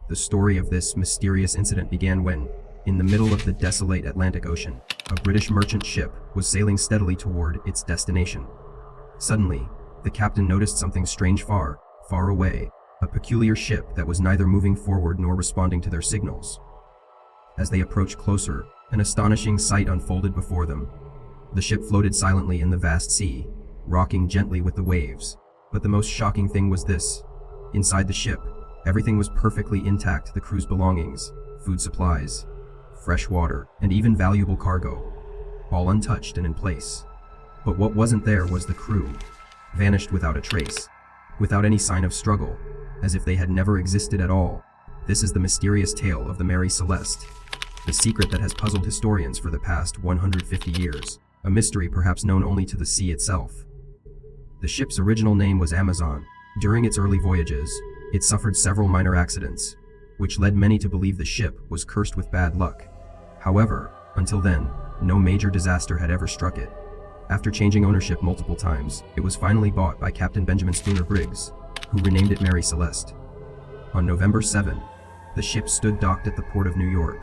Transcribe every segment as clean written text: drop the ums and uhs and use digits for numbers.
The story of this mysterious incident began when, in the middle of the desolate Atlantic Ocean, a British merchant ship was sailing steadily toward its destination. Suddenly, the captain noticed something strange far, far away, a peculiar ship that was neither moving forward nor responding to their signals. As they approached closer, an astonishing sight unfolded before them. The ship floated silently in the vast sea, rocking gently with the waves. But the most shocking thing was this. Inside the ship, everything was perfectly intact: the crew's belongings, food supplies, fresh water, and even valuable cargo, all untouched and in place. But what wasn't there was the crew, vanished without a trace, without any sign of struggle, as if they had never existed at all. This is the mysterious tale of the Mary Celeste, the secret that has puzzled historians for the past 150 years, a mystery perhaps known only to the sea itself. The ship's original name was Amazon. During its early voyages, it suffered several minor accidents, which led many to believe the ship was cursed with bad luck. However, until then, no major disaster had ever struck it. After changing ownership multiple times, it was finally bought by Captain Benjamin Spooner Briggs, who renamed it Mary Celeste. On November 7, the ship stood docked at the port of New York,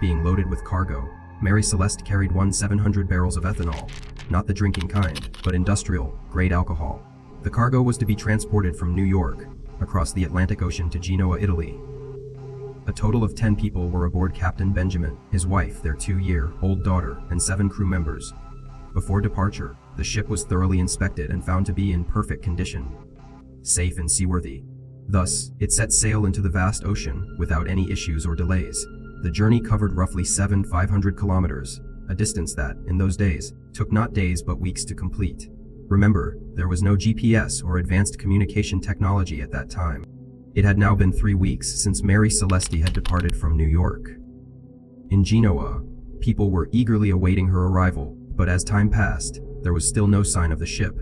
being loaded with cargo. Mary Celeste carried 700 barrels of ethanol, not the drinking kind, but industrial-grade alcohol. The cargo was to be transported from New York, across the Atlantic Ocean to Genoa, Italy. A total of 10 people were aboard Captain Benjamin, his wife, their 2-year-old daughter, and 7 crew members. Before departure, the ship was thoroughly inspected and found to be in perfect condition, safe and seaworthy. Thus, it set sail into the vast ocean without any issues or delays. The journey covered roughly 500 kilometers, a distance that, in those days, took not days but weeks to complete. Remember, there was no GPS or advanced communication technology at that time. It had now been 3 weeks since Mary Celeste had departed from New York. In Genoa, people were eagerly awaiting her arrival, but as time passed, there was still no sign of the ship.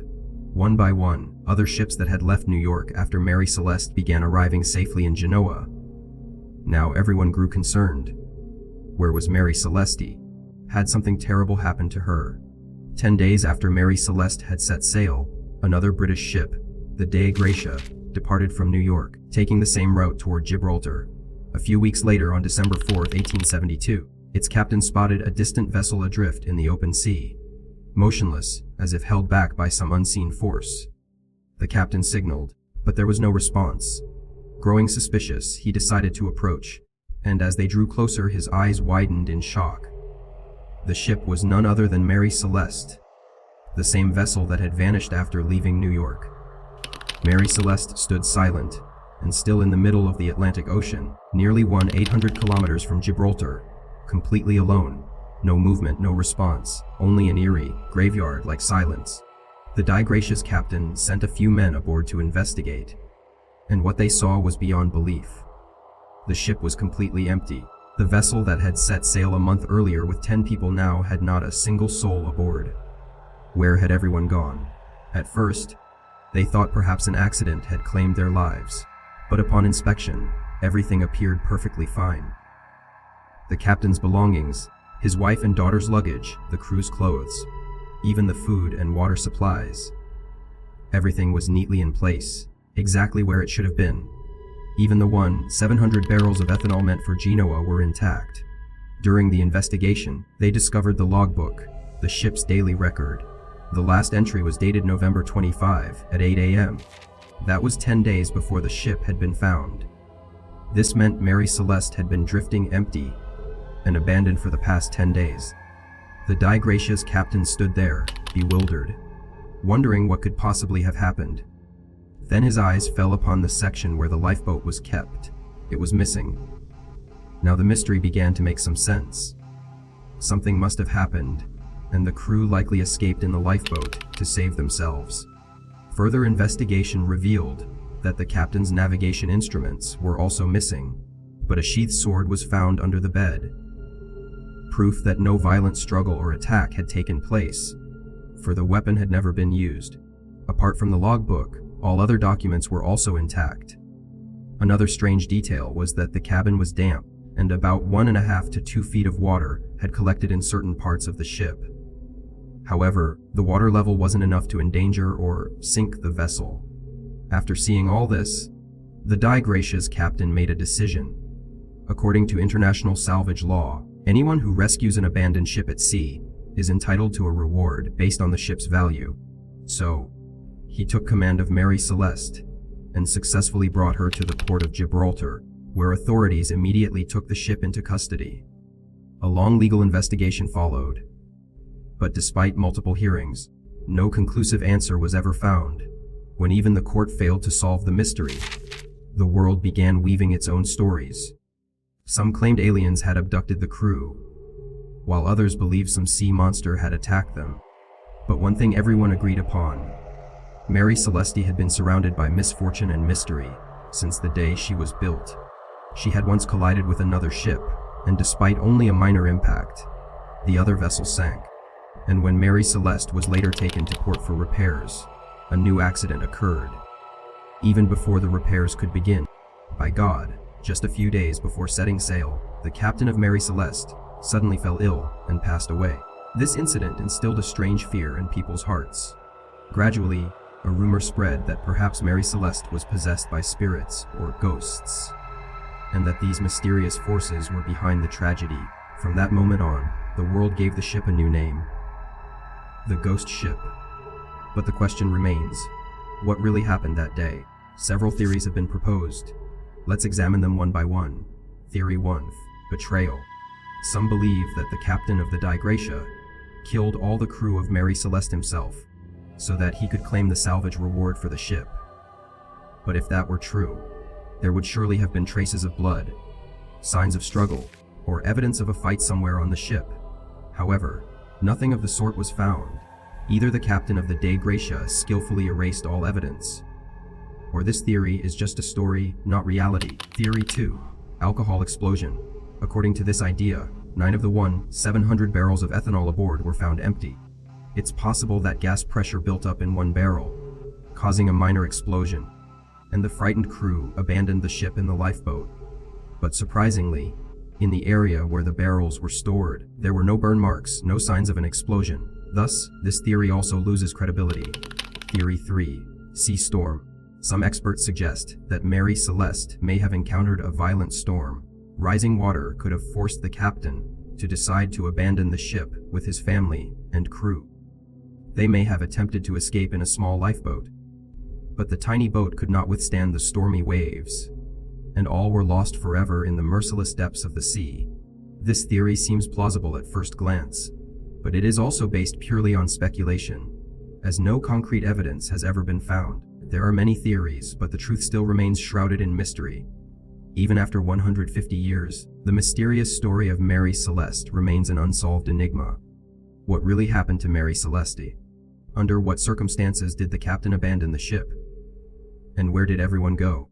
One by one, other ships that had left New York after Mary Celeste began arriving safely in Genoa. Now everyone grew concerned. Where was Mary Celeste? Had something terrible happened to her? 10 days after Mary Celeste had set sail, another British ship, the Dei Gratia, departed from New York, taking the same route toward Gibraltar. A few weeks later, on December 4, 1872, its captain spotted a distant vessel adrift in the open sea, motionless, as if held back by some unseen force. The captain signaled, but there was no response. Growing suspicious, he decided to approach, and as they drew closer, his eyes widened in shock. The ship was none other than Mary Celeste, the same vessel that had vanished after leaving New York. Mary Celeste stood silent and still in the middle of the Atlantic Ocean, nearly 800 kilometers from Gibraltar, completely alone. No movement, no response, only an eerie, graveyard-like silence. The Dei Gratia's captain sent a few men aboard to investigate, and what they saw was beyond belief. The ship was completely empty. The vessel that had set sail a month earlier with 10 people now had not a single soul aboard. Where had everyone gone? At first, they thought perhaps an accident had claimed their lives, but upon inspection, everything appeared perfectly fine. The captain's belongings, his wife and daughter's luggage, the crew's clothes, even the food and water supplies. Everything was neatly in place, exactly where it should have been. Even the 700 barrels of ethanol meant for Genoa were intact. During the investigation, they discovered the logbook, the ship's daily record. The last entry was dated November 25 at 8 a.m. That was 10 days before the ship had been found. This meant Mary Celeste had been drifting empty and abandoned for the past 10 days. The Dei Gratia's captain stood there, bewildered, wondering what could possibly have happened. Then his eyes fell upon the section where the lifeboat was kept. It was missing. Now the mystery began to make some sense. Something must have happened, and the crew likely escaped in the lifeboat to save themselves. Further investigation revealed that the captain's navigation instruments were also missing, but a sheathed sword was found under the bed. Proof that no violent struggle or attack had taken place, for the weapon had never been used. Apart from the logbook, all other documents were also intact. Another strange detail was that the cabin was damp, and about 1.5 to 2 feet of water had collected in certain parts of the ship. However, the water level wasn't enough to endanger or sink the vessel. After seeing all this, the Dei Gratia's captain made a decision. According to international salvage law, anyone who rescues an abandoned ship at sea is entitled to a reward based on the ship's value. So, he took command of Mary Celeste and successfully brought her to the port of Gibraltar, where authorities immediately took the ship into custody. A long legal investigation followed, but despite multiple hearings, no conclusive answer was ever found. When even the court failed to solve the mystery, the world began weaving its own stories. Some claimed aliens had abducted the crew, while others believed some sea monster had attacked them. But one thing everyone agreed upon: Mary Celeste had been surrounded by misfortune and mystery since the day she was built. She had once collided with another ship, and despite only a minor impact, the other vessel sank. And when Mary Celeste was later taken to port for repairs, a new accident occurred. Even before the repairs could begin, by God, just a few days before setting sail, the captain of Mary Celeste suddenly fell ill and passed away. This incident instilled a strange fear in people's hearts. Gradually, a rumor spread that perhaps Mary Celeste was possessed by spirits or ghosts, and that these mysterious forces were behind the tragedy. From that moment on, the world gave the ship a new name: the Ghost Ship. But the question remains: what really happened that day? Several theories have been proposed. Let's examine them one by one. Theory 1. Betrayal. Some believe that the captain of the Dei Gratia killed all the crew of Mary Celeste himself, so that he could claim the salvage reward for the ship. But if that were true, there would surely have been traces of blood, signs of struggle, or evidence of a fight somewhere on the ship. However, nothing of the sort was found. Either the captain of the Dei Gratia skillfully erased all evidence, or this theory is just a story, not reality. Theory 2. Alcohol explosion. According to this idea, 9 of the 700 barrels of ethanol aboard were found empty. It's possible that gas pressure built up in one barrel, causing a minor explosion, and the frightened crew abandoned the ship in the lifeboat. But surprisingly, in the area where the barrels were stored, there were no burn marks, no signs of an explosion. Thus, this theory also loses credibility. Theory 3. Sea storm. Some experts suggest that Mary Celeste may have encountered a violent storm. Rising water could have forced the captain to decide to abandon the ship with his family and crew. They may have attempted to escape in a small lifeboat, but the tiny boat could not withstand the stormy waves, and all were lost forever in the merciless depths of the sea. This theory seems plausible at first glance, but it is also based purely on speculation, as no concrete evidence has ever been found. There are many theories, but the truth still remains shrouded in mystery. Even after 150 years, the mysterious story of Mary Celeste remains an unsolved enigma. What really happened to Mary Celeste? Under what circumstances did the captain abandon the ship? And where did everyone go?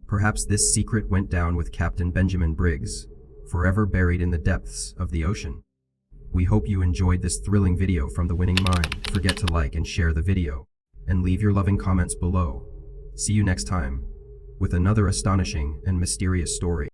Perhaps this secret went down with Captain Benjamin Briggs, forever buried in the depths of the ocean. We hope you enjoyed this thrilling video from The Winning Mind. Don't forget to like and share the video, and leave your loving comments below. See you next time, with another astonishing and mysterious story.